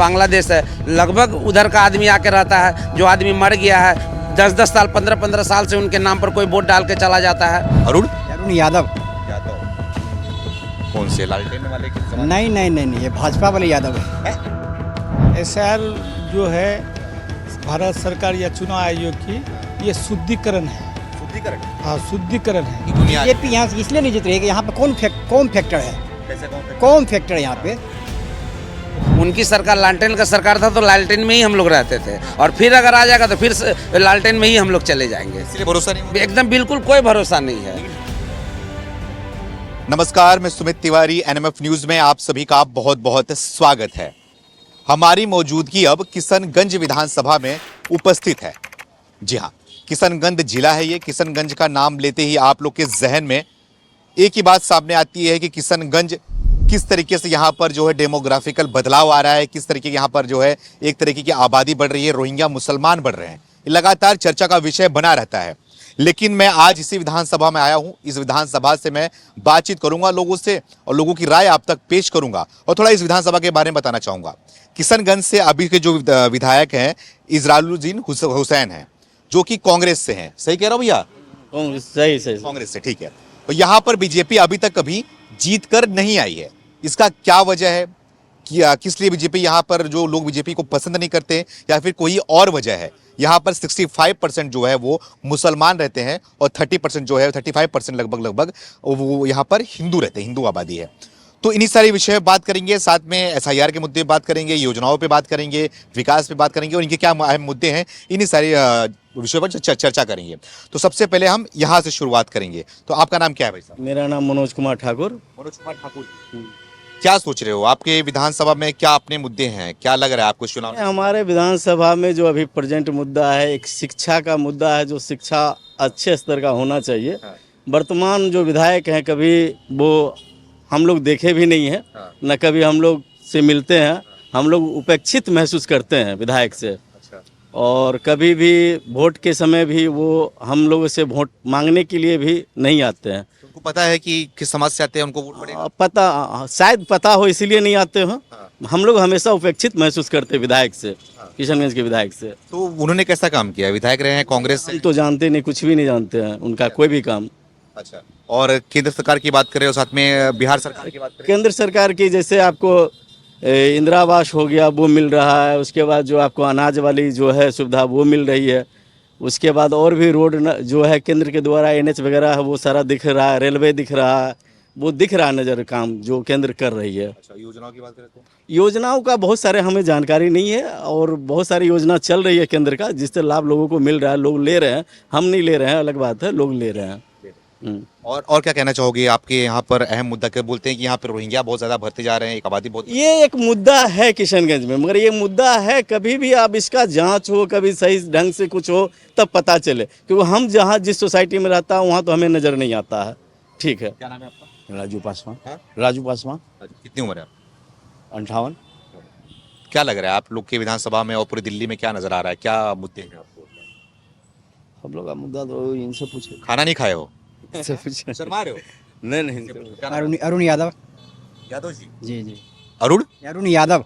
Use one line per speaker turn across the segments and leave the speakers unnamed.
बांग्लादेश है, लगभग उधर का आदमी आके रहता है। जो आदमी मर गया है 10-10 साल 15-15 साल से उनके नाम पर कोई वोट डाल के चला जाता है।
अरुण
अरुण यादव।
कौन से लालटेन वाले के जमाने?
नहीं, ये भाजपा वाले यादव है।
एसआईआर जो है भारत सरकार या चुनाव आयोग की, ये शुद्धिकरण है।
शुद्धिकरण?
हाँ, शुद्धिकरण है।
की दुनिया
बीजेपी यहाँ से इसलिए नहीं जीत रही है कि यहाँ पे कौन फैक्टर है।
कैसे
कौन फैक्टर है यहाँ पे।
उनकी सरकार लालटेन का सरकार था तो लालटेन में ही हम लोग रहते थे, और फिर अगर आ जाएगा तो फिर से लालटेन में ही हम लोग चले जाएंगे।
इसलिए भरोसा नहीं?
एकदम बिल्कुल कोई भरोसा नहीं है।
नमस्कार, मैं सुमित तिवारी, एनएमएफ न्यूज में आप सभी का बहुत बहुत स्वागत है। हमारी मौजूदगी अब किशनगंज विधानसभा में उपस्थित है। जी हाँ, किशनगंज जिला है ये। किशनगंज का नाम लेते ही आप लोग के जहन में एक ही बात सामने आती है कि किशनगंज किस तरीके से यहाँ पर जो है डेमोग्राफिकल बदलाव आ रहा है, किस तरीके यहाँ पर जो है एक तरीके की आबादी बढ़ रही है, रोहिंग्या मुसलमान बढ़ रहे हैं। लगातार चर्चा का विषय बना रहता है। लेकिन मैं आज इसी विधानसभा में आया हूं। इस विधानसभा से मैं बातचीत करूंगा लोगों से और लोगों की राय आप तक पेश करूंगा और थोड़ा इस विधानसभा के बारे में बताना चाहूंगा। किशनगंज से अभी के जो विधायक हैं इजराइलुद्दीन हुसैन हैं, जो कि कांग्रेस से हैं। सही कह रहा हूं भैया?
सही
कांग्रेस से, ठीक है। तो यहाँ पर बीजेपी अभी तक कभी जीत कर नहीं आई है। इसका क्या वजह है? किस लिए बीजेपी यहाँ पर, जो लोग बीजेपी को पसंद नहीं करते, या फिर कोई और वजह है? यहाँ पर 65% जो है वो मुसलमान रहते हैं और 30% जो है 35% लगभग वो यहाँ पर हिंदू रहते हैं, हिंदू आबादी है। तो इन्हीं सारे विषय पे बात करेंगे, साथ में एसआईआर के मुद्दे पे बात करेंगे, योजनाओं पे बात करेंगे, विकास पे बात करेंगे और इनके क्या अहम मुद्दे हैं, इन्हीं सारे विषयों पर चर्चा करेंगे। तो सबसे पहले हम यहाँ से शुरुआत करेंगे। तो आपका नाम क्या है भाई साहब?
मेरा नाम मनोज कुमार ठाकुर।
मनोज कुमार ठाकुर, क्या सोच रहे हो? आपके विधानसभा में क्या अपने मुद्दे हैं? क्या लग रहा है आपको चुनाव?
हमारे विधानसभा में जो अभी प्रेजेंट मुद्दा है, एक शिक्षा का मुद्दा है, जो शिक्षा अच्छे स्तर का होना चाहिए। वर्तमान जो विधायक हैं, कभी वो हम लोग देखे भी नहीं हैं, न कभी हम लोग से मिलते हैं। हम लोग उपेक्षित महसूस करते हैं विधायक से। और कभी भी वोट के समय भी वो हम लोगों से वोट मांगने के लिए भी नहीं आते हैं।
उनको पता है कि किस समाज से आते हैं, उनको वोट पड़ेगा?
पता, शायद पता हो, इसीलिए नहीं आते हो। हम लोग हमेशा उपेक्षित महसूस करते हैं विधायक से, किशनगंज के विधायक से।
तो उन्होंने कैसा काम किया? विधायक रहे हैं कांग्रेस से?
हम तो जानते नहीं, कुछ भी नहीं जानते हैं उनका कोई भी काम।
अच्छा, और केंद्र सरकार की बात करें और साथ में बिहार सरकार की बात करें?
केंद्र सरकार की जैसे आपको इंदिरा आवास हो गया, वो मिल रहा है। उसके बाद जो आपको अनाज वाली जो है सुविधा, वो मिल रही है। उसके बाद और भी रोड जो है केंद्र के द्वारा NH वगैरह है, वो सारा दिख रहा है। रेलवे दिख रहा है, वो दिख रहा है नज़र काम जो केंद्र कर रही है।
अच्छा, योजनाओं की बात करें तो?
योजनाओं का बहुत सारे हमें जानकारी नहीं है, और बहुत सारी योजना चल रही है केंद्र का, जिससे लाभ लोगों को मिल रहा है। लोग ले रहे हैं, हम नहीं ले रहे हैं, अलग बात है, लोग ले रहे हैं।
और क्या कहना चाहोगे? आपके यहाँ पर अहम मुद्दा क्या बोलते हैं कि यहाँ पर रोहिंग्या बहुत ज्यादा भरते जा रहे हैं, एक आबादी बहुत,
ये एक मुद्दा है किशनगंज में, मगर ये मुद्दा है, कभी भी आप इसका जांच हो, कभी सही ढंग से कुछ हो तब पता चले। क्योंकि हम जहाँ जिस सोसाइटी में रहता है वहाँ तो हमें नज़र नहीं आता है। ठीक है।
क्या नाम है आपका?
राजू पासवान। राजू पासवान।
कितनी उम्र है आप?
58।
क्या लग रहा है आप लोग के विधानसभा में और पूरी दिल्ली में क्या नजर आ रहा है? क्या मुद्दे हैं आपको?
हम लोग का मुद्दा तो इनसे पूछे।
खाना नहीं खाए हो?
इनसे पूछे।
शर्मा रहे हो?
नहीं।
अरुण यादव।
यादव जी?
जी।
अरुण
यादव।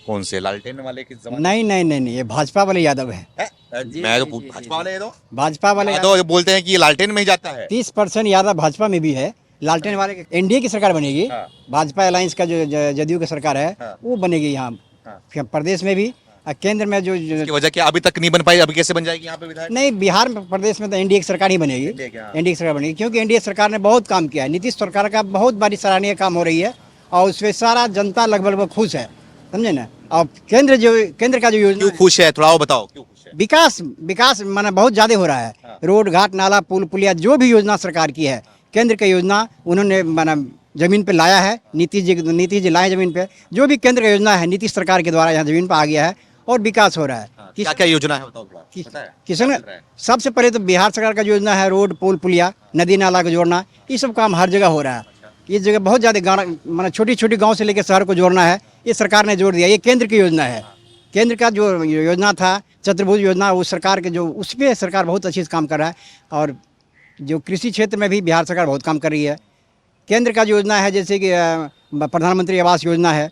कौन से लालटेन वाले के जमाने?
नहीं, ये भाजपा वाले यादव है।
मैं तो भाजपा वाले यादव।
भाजपा वाले
यादव बोलते हैं कि ये लालटेन में ही जाता है।
30% यादव भाजपा में भी है। लालटेन वाले NDA की सरकार बनेगी। भाजपा अलायंस का जो जदयू की सरकार है, वो बनेगी यहाँ प्रदेश में भी। केंद्र में जो
इसकी वजह क्या अभी तक नहीं बन पाई? अभी कैसे बन जाएगी यहाँ पे विधायक?
नहीं, बिहार में प्रदेश में तो NDA की सरकार ही बनेगी। NDA की सरकार बनेगी, क्योंकि NDA सरकार ने बहुत काम किया है। नीतीश सरकार का बहुत बड़ी सराहनीय काम हो रही है और उसमें सारा जनता लगभग खुश है, समझे ना। और केंद्र का जो योजना,
क्यों खुश है? थोड़ा और बताओ, क्यों खुश है?
विकास माने बहुत ज्यादा हो रहा है। रोड घाट नाला पुल पुलिया जो भी योजना सरकार की है, केंद्र की योजना उन्होंने माना जमीन पे लाया है। नीतीश जी लाए जमीन पे। जो भी केंद्र का योजना है नीतीश सरकार के द्वारा यहाँ जमीन पे आ गया है और विकास हो रहा है।
क्या क्या योजना है बताओ?
किसान सबसे पहले तो बिहार सरकार का योजना है, रोड पुल पुलिया नदी नाला को जोड़ना। ये सब काम हर जगह हो रहा है। ये जगह बहुत ज़्यादा गाँव, माना छोटी छोटी गांव से लेकर शहर को जोड़ना है, ये सरकार ने जोड़ दिया। ये केंद्र की योजना है। केंद्र का जो योजना था चतुर्भुज योजना, वो सरकार के जो उस पर सरकार बहुत अच्छे से काम कर रहा है। और जो कृषि क्षेत्र में भी बिहार सरकार बहुत काम कर रही है। केंद्र का जो योजना है, जैसे कि प्रधानमंत्री आवास योजना है,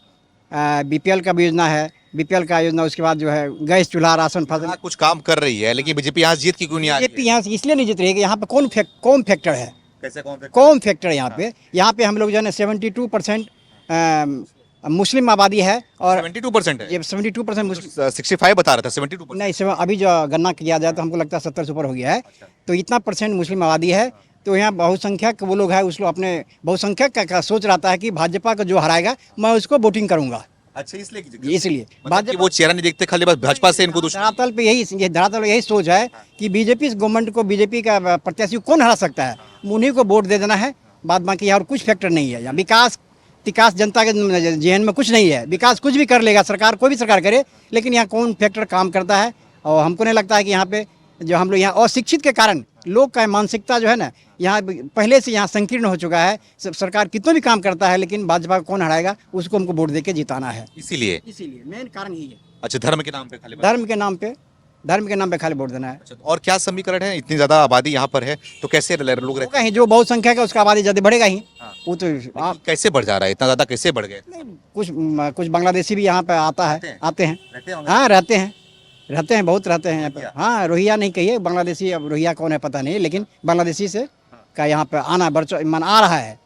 बीपीएल का भी योजना है, बीपीएल का योजना, उसके बाद जो है गैस चूल्हा राशन फसल।
हाँ, कुछ काम कर रही है, लेकिन बीजेपी यहाँ जीत की क्यों नहीं आ रही
बीजेपी यहाँ से इसलिए नहीं जीत रही है कि यहाँ पे कौन फैक्टर है,
कैसे कौन
कौन फैक्टर है यहाँ पे हम लोग जो है ना 72% मुस्लिम आबादी है और
72% है,
ये 72% मुस्लिम
65 बता रहा था, 72%।
नहीं अभी जो गणना किया जाए तो हमको लगता है 70 से ऊपर हो गया है। तो इतना % मुस्लिम आबादी है, तो यहाँ बहुसंख्यक वो लोग हैं, उस लोग अपने बहुसंख्यक का सोच रहता है कि भाजपा को जो हराएगा मैं उसको वोटिंग करूंगा।
अच्छा, इसलिए
इसलिए
मतलब कि वो चेहरा नहीं देखते, खाली बस भाजपा से इनको
धरातल पे यही सोच है कि बीजेपी गवर्नमेंट को, बीजेपी का प्रत्याशी कौन हरा सकता है, उन्हीं को वोट दे देना है। बाद बाकी और कुछ फैक्टर नहीं है यहाँ। विकास जनता के जेहन में कुछ नहीं है। विकास कुछ भी कर लेगा सरकार, कोई भी सरकार करे, लेकिन यहाँ कौन फैक्टर काम करता है। और हमको नहीं लगता है कि यहाँ पे जो हम लोग यहाँ अशिक्षित के कारण लोग का मानसिकता जो है ना यहाँ पहले से यहाँ संकीर्ण हो चुका है। सरकार कितना भी काम करता है, लेकिन भाजपा को कौन हराएगा उसको हमको वोट देके जिताना है।
इसीलिए
मेन कारण यही है।
अच्छा, धर्म के नाम पे खाली
धर्म के नाम पे खाली वोट देना है।
अच्छा, और क्या समीकरण है? इतनी ज्यादा आबादी यहाँ पर है तो कैसे लोग रहते
कहीं जो बहुसंख्यक है उसका आबादी ज्यादा बढ़ेगा ही। वो तो
हैं? कैसे बढ़ जा रहा है, इतना ज्यादा कैसे बढ़ गए?
कुछ बांग्लादेशी भी यहाँ पे आते हैं। हाँ, रहते हैं, बहुत रहते हैं यहाँ पे। हाँ, रोहिंग्या नहीं कहिए, बांग्लादेशी, अब रोहिंग्या कौन है पता नहीं, लेकिन बांग्लादेशी से का यहाँ पे आना मन आ रहा है,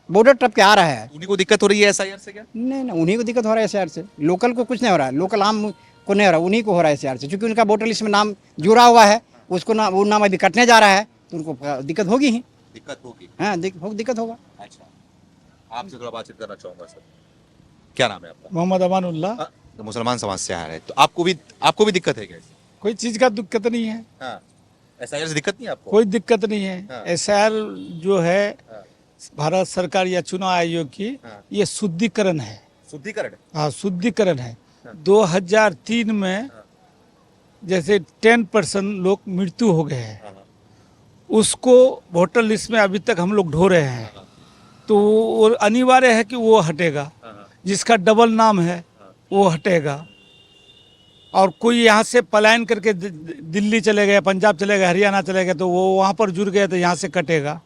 बॉर्डर टप के आ रहा है।
उन्हीं को दिक्कत हो रही है SIR से क्या?
नहीं, उन्हीं को दिक्कत हो रहा है SIR से, लोकल को कुछ नहीं हो रहा है, लोकल आम को नहीं हो रहा, उन्हीं को हो रहा है SIR से, क्योंकि उनका वोटर लिस्ट में नाम जुड़ा हुआ है, उसको वो नाम अभी कटने जा रहा है, तो उनको दिक्कत होगी ही।
दिक्कत होगी,
हाँ, दिक्कत होगा।
अच्छा, आपसे थोड़ा बातचीत करना चाहूंगा सर। क्या नाम है आपका?
मोहम्मद अमानुल्लाह।
तो मुसलमान समाज से आ रहे हैं, तो आपको भी दिक्कत है क्या?
कोई चीज़ का दिक्कत नहीं है,
हाँ, SIR से दिक्कत नहीं है आपको?
कोई दिक्कत नहीं है।
हाँ।
SIR जो है
हाँ।
भारत सरकार या चुनाव आयोग की
हाँ।
ये शुद्धिकरण है।
शुद्धिकरण?
हाँ, शुद्धिकरण है। 2003 में जैसे 10% लोग मृत्यु हो गए हैं, उसको वोटर लिस्ट में अभी तक हम लोग ढो रहे हैं, तो वो अनिवार्य है कि वो हटेगा। जिसका डबल नाम है वो हटेगा, और कोई यहाँ से पलायन करके दिल्ली चले गए, पंजाब चले गए, हरियाणा चले गए, तो वो वहाँ पर जुड़ गए तो यहाँ से कटेगा।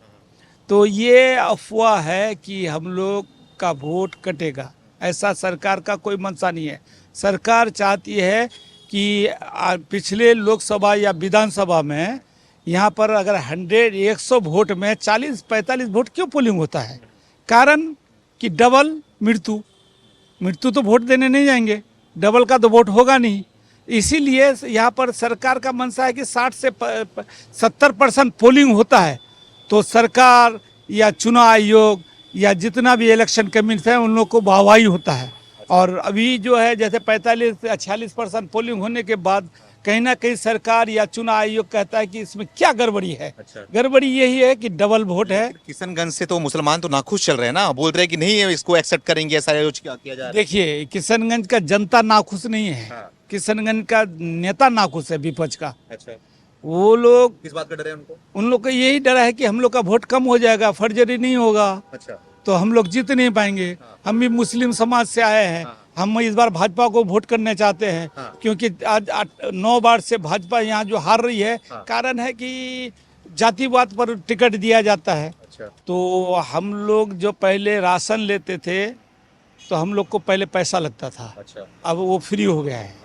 तो ये अफवाह है कि हम लोग का वोट कटेगा, ऐसा सरकार का कोई मंशा नहीं है। सरकार चाहती है कि पिछले लोकसभा या विधानसभा में यहाँ पर अगर 100 वोट में 40-45 वोट क्यों पोलिंग होता है? कारण कि डबल मृत्यु तो वोट देने नहीं जाएंगे, डबल का तो वोट होगा नहीं। इसीलिए यहाँ पर सरकार का मंशा है कि 60 से 70% पोलिंग होता है, तो सरकार या चुनाव आयोग या जितना भी इलेक्शन कमीशन है उन लोग को वाहवाही होता है। और अभी जो है जैसे 45-46% पोलिंग होने के बाद कहीं ना कहीं सरकार या चुनाव आयोग कहता है कि इसमें क्या गड़बड़ी है।
अच्छा।
गड़बड़ी यही है कि डबल वोट है।
किशनगंज से तो मुसलमान तो नाखुश चल रहे हैं ना, बोल रहे हैं कि नहीं इसको एक्सेप्ट करेंगे, ऐसा किया जा रहा है।
देखिए, किशनगंज का जनता नाखुश नहीं है।
हाँ।
किशनगंज का नेता नाखुश है विपक्ष का।
अच्छा,
वो लोग
किस बात का डर है उनको?
उन लोग को यही डर है कि हम लोग का वोट कम हो जाएगा, फर्जरी नहीं होगा,
अच्छा,
तो हम लोग जीत नहीं पाएंगे। हम भी मुस्लिम समाज से आए हैं, हम इस बार भाजपा को वोट करने चाहते हैं, क्योंकि आज 9 बार से भाजपा यहाँ जो हार रही है, कारण है कि जातिवाद पर टिकट दिया जाता है।
अच्छा।
तो हम लोग जो पहले राशन लेते थे तो हम लोग को पहले पैसा लगता था,
अच्छा,
अब वो फ्री हो गया है।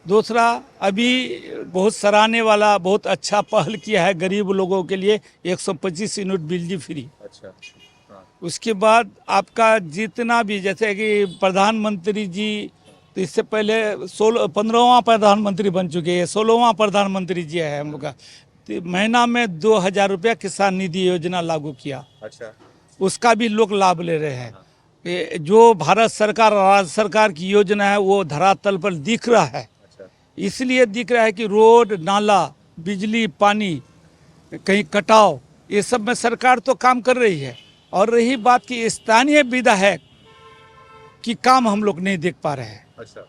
दूसरा, अभी बहुत सराहने वाला बहुत अच्छा पहल किया है गरीब लोगों के लिए, 125 यूनिट बिजली फ्री।
अच्छा,
उसके बाद आपका जितना भी, जैसे कि प्रधानमंत्री जी, तो इससे पहले 15वां प्रधानमंत्री बन चुके हैं, 16वां प्रधानमंत्री जी है हम लोग का। तो महीना में 2000 रुपया किसान निधि योजना लागू किया।
अच्छा,
उसका भी लोग लाभ ले रहे हैं। जो भारत सरकार और राज्य सरकार की योजना है वो धरातल पर दिख रहा है। इसलिए दिख रहा है कि रोड, नाला, बिजली, पानी, कहीं कटाव, ये सब में सरकार तो काम कर रही है। और रही बात की स्थानीय विधायक की काम हम लोग नहीं देख पा रहे हैं।
अच्छा,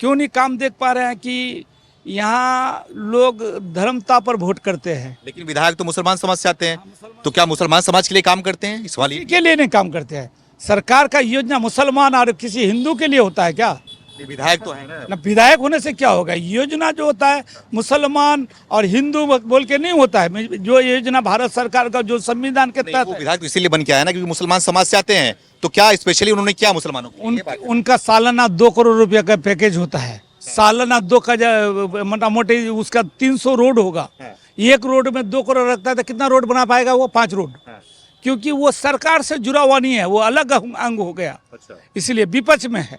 क्यों नहीं काम देख पा रहे हैं? कि यहाँ लोग धर्मता पर वोट करते हैं।
लेकिन विधायक तो मुसलमान समाज से आते हैं, तो क्या मुसलमान समाज के लिए काम करते हैं? इस वाली
के लिए नहीं काम करते हैं। सरकार का योजना मुसलमान और किसी हिंदू के लिए होता है क्या?
विधायक तो है ना।
ना विधायक होने से क्या होगा, योजना जो होता है मुसलमान और हिंदू बोल के नहीं होता है, जो योजना भारत सरकार का जो संविधान के
नहीं,
तहत
वो
है,
विधायक तो इसीलिए बन के आया ना क्योंकि मुसलमान समाज से आते हैं। तो क्या स्पेशली उन्होंने क्या मुसलमानों को
उनका सालाना 2 करोड़ रुपया का पैकेज होता है। सालाना 2 का मोटा मोटी उसका 300 रोड होगा, एक रोड में 2 करोड़ रखता है तो कितना रोड बना पाएगा वो? 5 रोड। क्योंकि वो सरकार से जुड़ा हुआ नहीं है, वो अलग अंग हो गया, इसलिए विपक्ष में है।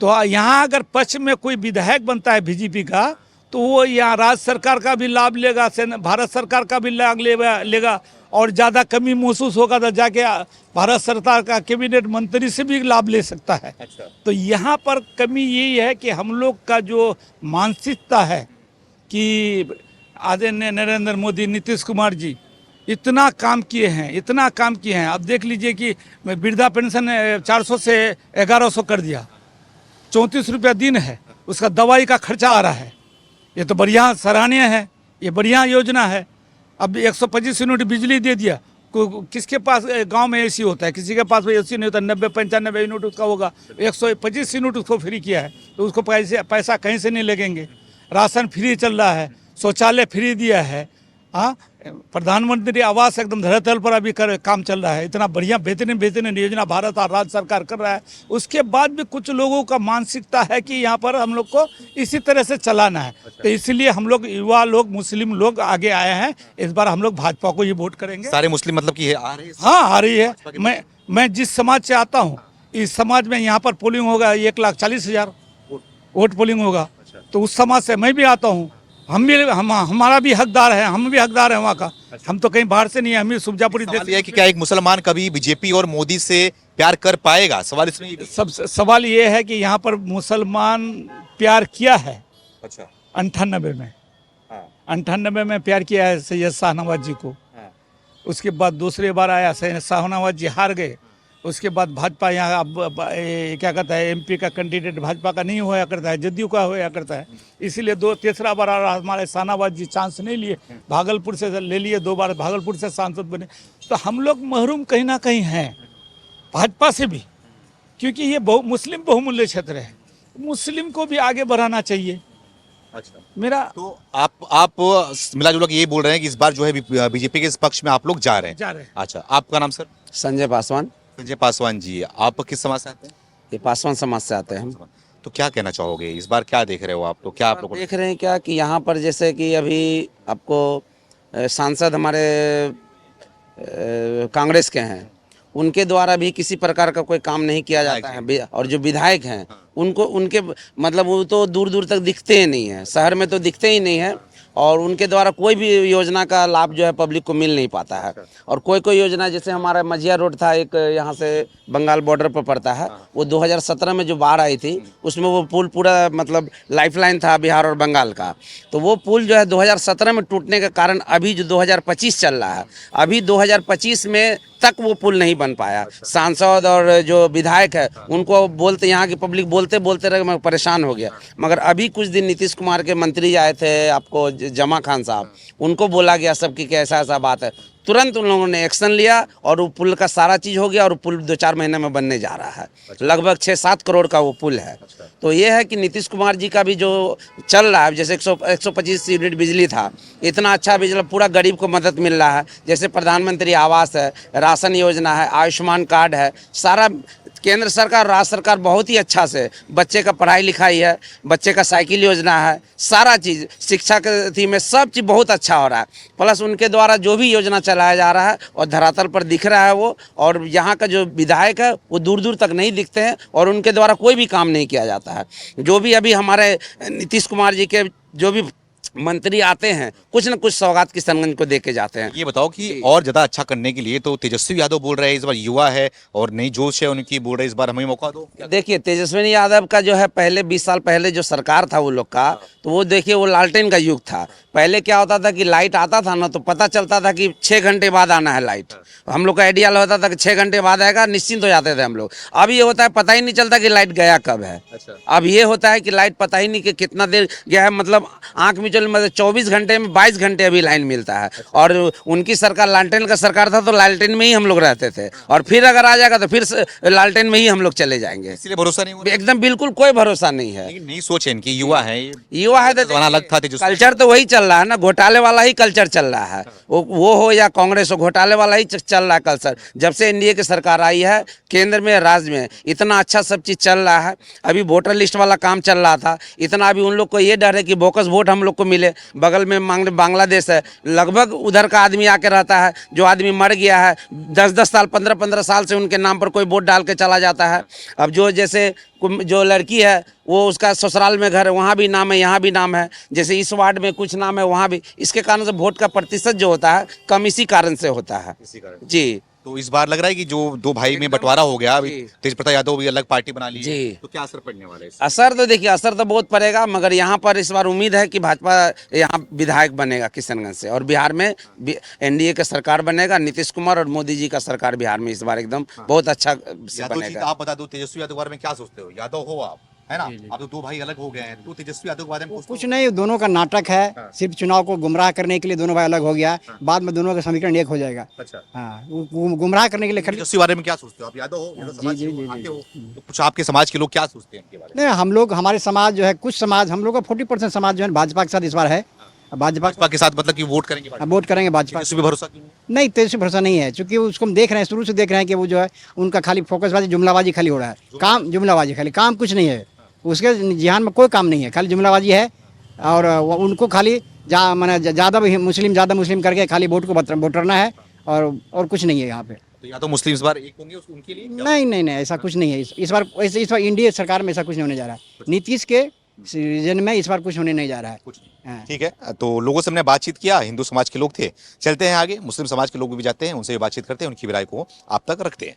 तो यहाँ अगर पक्ष में कोई विधायक बनता है बीजेपी का, तो वो यहाँ राज्य सरकार का भी लाभ लेगा, भारत सरकार का भी लाभ लेगा और ज़्यादा कमी महसूस होगा तो जाके भारत सरकार का कैबिनेट मंत्री से भी लाभ ले सकता है। तो यहाँ पर कमी यही है कि हम लोग का जो मानसिकता है कि आदरणीय नरेंद्र मोदी, नीतीश कुमार जी इतना काम किए हैं। अब देख लीजिए कि वृद्धा पेंशन 400 से 1100 कर दिया, 34 रुपया दिन है, उसका दवाई का खर्चा आ रहा है। ये तो बढ़िया सराहनीय है, ये बढ़िया योजना है। अब 125 यूनिट बिजली दे दिया। किसके पास गांव में एसी होता है, किसी के पास एसी नहीं होता, 90-95 यूनिट उसका होगा, 125 यूनिट उसको फ्री किया है, तो उसको पैसा कहीं से नहीं लगेंगे। राशन फ्री चल रहा है, शौचालय फ्री दिया है। हाँ, प्रधानमंत्री आवास एकदम धरातल पर अभी काम चल रहा है। इतना बढ़िया बेहतरीन योजना भारत और राज्य सरकार कर रहा है। उसके बाद भी कुछ लोगों का मानसिकता है कि यहाँ पर हम लोग को इसी तरह से चलाना है। तो इसलिए हम लोग युवा लोग, मुस्लिम लोग आगे आए हैं। इस बार हम लोग भाजपा को ही वोट करेंगे।
सारे मुस्लिम मतलब कि आ रहे हैं?
हाँ, आ रही है। मैं जिस समाज से आता हूँ, इस समाज में यहाँ पर पोलिंग होगा 1,40,000 वोट पोलिंग होगा। तो उस समाज से मैं भी आता हूँ। हमारा भी हकदार है, हम भी हकदार हैं वहाँ का। हम तो कहीं बाहर से नहीं है, हम भी सुरजापुरी देश।
सवाल ये है कि क्या एक मुसलमान कभी बीजेपी और मोदी से प्यार कर पाएगा? सवाल इसमें
सवाल ये है कि यहाँ पर मुसलमान प्यार किया है।
अच्छा।
98 में 98 में प्यार किया है सैयद शाहनवाज जी को। उसके बाद दूसरी बार आया, सैयद शाहनवाज जी हार गए। उसके बाद भाजपा यहाँ अब क्या कहता है, एमपी का कैंडिडेट भाजपा का नहीं होया करता है, जदयू का होया करता है। इसीलिए तीसरा बार हमारे शाहनवाज जी चांस नहीं लिए, भागलपुर से ले लिए, 2 बार भागलपुर से सांसद बने। तो हम लोग महरूम कहीं ना कहीं हैं भाजपा से भी, क्योंकि ये मुस्लिम बहुमूल्य क्षेत्र है, मुस्लिम को भी आगे बढ़ाना चाहिए।
अच्छा,
मेरा
तो आप मिला जुला के ये बोल रहे हैं कि इस बार जो है बीजेपी के इस पक्ष में आप लोग जा रहे हैं? अच्छा, आपका नाम सर?
संजय पासवान।
संजय पासवान जी, आप किस समाज से आते हैं?
ये पासवान समाज से आते हैं हम।
तो क्या कहना चाहोगे, इस बार क्या देख रहे हो आप लोग? क्या आप लोग
देख रहे हैं क्या कि यहाँ पर जैसे कि अभी आपको सांसद हमारे कांग्रेस के हैं, उनके द्वारा भी किसी प्रकार का कोई काम नहीं किया जाता है। और जो विधायक हैं उनके मतलब वो तो दूर दूर तक दिखते ही नहीं है, शहर में तो दिखते ही नहीं है। और उनके द्वारा कोई भी योजना का लाभ जो है पब्लिक को मिल नहीं पाता है। और कोई योजना, जैसे हमारा मझिया रोड था, एक यहाँ से बंगाल बॉर्डर पर पड़ता है, वो 2017 में जो बाढ़ आई थी उसमें वो पुल पूरा मतलब लाइफलाइन था बिहार और बंगाल का। तो वो पुल जो है 2017 में टूटने के कारण अभी जो 2025 चल रहा है, अभी 2025 में तक वो पुल नहीं बन पाया। सांसद और जो विधायक है उनको बोलते, यहाँ की पब्लिक बोलते रहे, मैं परेशान हो गया। मगर अभी कुछ दिन नीतीश कुमार के मंत्री आए थे, आपको जमा खान साहब, उनको बोला गया सबकी कि ऐसा बात है, तुरंत उन लोगों ने एक्शन लिया और वो पुल का सारा चीज़ हो गया और पुल 2-4 महीने में बनने जा रहा है। लगभग 6-7 करोड़ का वो पुल है। तो ये है कि नीतीश कुमार जी का भी जो चल रहा है, जैसे 125 यूनिट बिजली था, इतना अच्छा बिजली पूरा गरीब को मदद मिल रहा है। जैसे प्रधानमंत्री आवास है, राशन योजना है, आयुष्मान कार्ड है, सारा केंद्र सरकार, राज्य सरकार बहुत ही अच्छा से, बच्चे का पढ़ाई लिखाई है, बच्चे का साइकिल योजना है, सारा चीज़ शिक्षा के थी में सब चीज़ बहुत अच्छा हो रहा है। प्लस उनके द्वारा जो भी योजना चलाया जा रहा है और धरातल पर दिख रहा है वो, और यहाँ का जो विधायक है वो दूर दूर तक नहीं दिखते हैं और उनके द्वारा कोई भी काम नहीं किया जाता है। जो भी अभी हमारे नीतीश कुमार जी के जो भी मंत्री आते हैं, कुछ न कुछ सौगात किशनगंज को दे के जाते हैं।
ये बताओ कि और ज़्यादा अच्छा करने के लिए तो तेजस्वी यादव बोल रहे हैं, इस बार युवा है और नई जोश है उनकी, बोल रहे हैं इस बार हमें मौका दो।
देखिए, तेजस्वी यादव का जो है पहले 20 साल पहले जो सरकार था वो लोग का, तो वो देखिए वो लालटेन का युग था। पहले क्या होता था कि लाइट आता था ना तो पता चलता था कि 6 घंटे बाद आना है लाइट। हम लोग का आइडिया होता था कि 6 घंटे बाद आएगा, निश्चिंत हो जाते थे हम लोग। अब ये होता है पता ही नहीं चलता कि लाइट गया कब है। अब ये होता है कि लाइट पता ही नहीं कि कितना देर गया है, मतलब आँख में जो एक्चुअल मतलब 24 घंटे में 22 घंटे अभी लाइन मिलता है। और उनकी सरकार लालटेन का सरकार था तो लालटेन में ही हम लोग रहते थे, और फिर अगर आ जाएगा तो फिर लालटेन में ही हम लोग चले जाएंगे।
इसलिए भरोसा नहीं हो रहा।
एकदम बिल्कुल कोई भरोसा नहीं है।
लेकिन नई सोच है इनकी, युवा है ये।
युवा है तो
जमाना अलग था, तेजस्वी।
कल्चर तो वही चल रहा है ना, घोटाले वाला ही कल्चर चल रहा है। वो हो या कांग्रेस हो, घोटाले वाला ही चल रहा है कल्चर। जब से एनडीए की सरकार आई है केंद्र में राज्य में, इतना अच्छा सब चीज़ चल रहा है। अभी वोटर लिस्ट वाला काम चल रहा था, इतना अभी उन लोग को ये डर है कि बोकस वोट हम लोग को मिले। बगल में बांग्लादेश है, लगभग उधर का आदमी आके रहता है। जो आदमी मर गया है 10-10 साल 15-15 साल से उनके नाम पर कोई वोट डाल के चला जाता है। अब जो जैसे जो लड़की है वो उसका ससुराल में घर है, वहाँ भी नाम है, यहाँ भी नाम है। जैसे इस वार्ड में कुछ नाम है, वहाँ भी। इसके कारण से वोट का प्रतिशत जो होता है कम इसी कारण से होता है जी।
तो इस बार लग रहा है कि जो दो भाई में बंटवारा हो गया, अभी
जी।
तेज प्रताप यादव भी अलग पार्टी बना ली है,
जी।
तो क्या असर पड़ने वाला है इससे?
असर तो देखिए, असर तो बहुत पड़ेगा, मगर यहाँ पर इस बार उम्मीद है कि भाजपा यहाँ विधायक बनेगा किशनगंज से, और बिहार में एनडीए का सरकार बनेगा। नीतीश कुमार और मोदी जी का सरकार बिहार में इस बार एकदम बहुत अच्छा से
यादव जी
बनेगा।
का आप बता दो, तेजस्वी यादव के बारे में क्या सोचते हो? यादव हो आप, है ना? आप तो दो भाई अलग हो गए हैं, तो तेजस्वी यादव के बारे में
कुछ नहीं, दोनों का नाटक है। सिर्फ चुनाव को गुमराह करने के लिए दोनों भाई अलग हो गया, बाद में दोनों का समीकरण एक हो जाएगा।
अच्छा,
हाँ, वो गुमराह करने के लिए खाली।
तेजस्वी बारे में क्या सोचते हो आप? यादव हो, यादव समाज से आते हो, तो कुछ आपके समाज के लोग क्या सोचते हैं इनके बारे में?
नहीं, हम लोग, हमारे समाज जो है, कुछ समाज, हम लोग का 40% समाज जो है भाजपा के साथ इस बार है।
भाजपा के साथ मतलब कि वोट करेंगे भाजपा?
वोट करेंगे भाजपा।
तेजस्वी पे भरोसा क्यों नहीं?
नहीं, तेज से भरोसा नहीं है, क्योंकि उसको हम देख रहे हैं, शुरू से देख रहे हैं कि वो जो है उनका खाली फोकसबाजी, जुमलाबाजी खाली हो रहा है। काम जुमलाबाजी, खाली काम कुछ नहीं है उसके जिहान में, कोई काम नहीं है, खाली जुमलाबाजी है। और उनको खाली माने ज़्यादा मुस्लिम करके खाली वोट को बटरना है, और कुछ नहीं है यहाँ पे।
तो या तो मुस्लिम इस बार एक होंगे उनके लिए क्या?
नहीं, ऐसा कुछ नहीं है। इस बार एनडीए सरकार में ऐसा कुछ नहीं होने जा रहा है। नीतीश के सीजन में इस बार कुछ होने नहीं जा रहा है।
कुछ नहीं।
हाँ।
ठीक है, तो लोगों से हमने बातचीत किया, हिंदू समाज के लोग थे। चलते हैं आगे, मुस्लिम समाज के लोग भी जाते हैं, उनसे भी बातचीत करते हैं, उनकी राय को आप तक रखते हैं।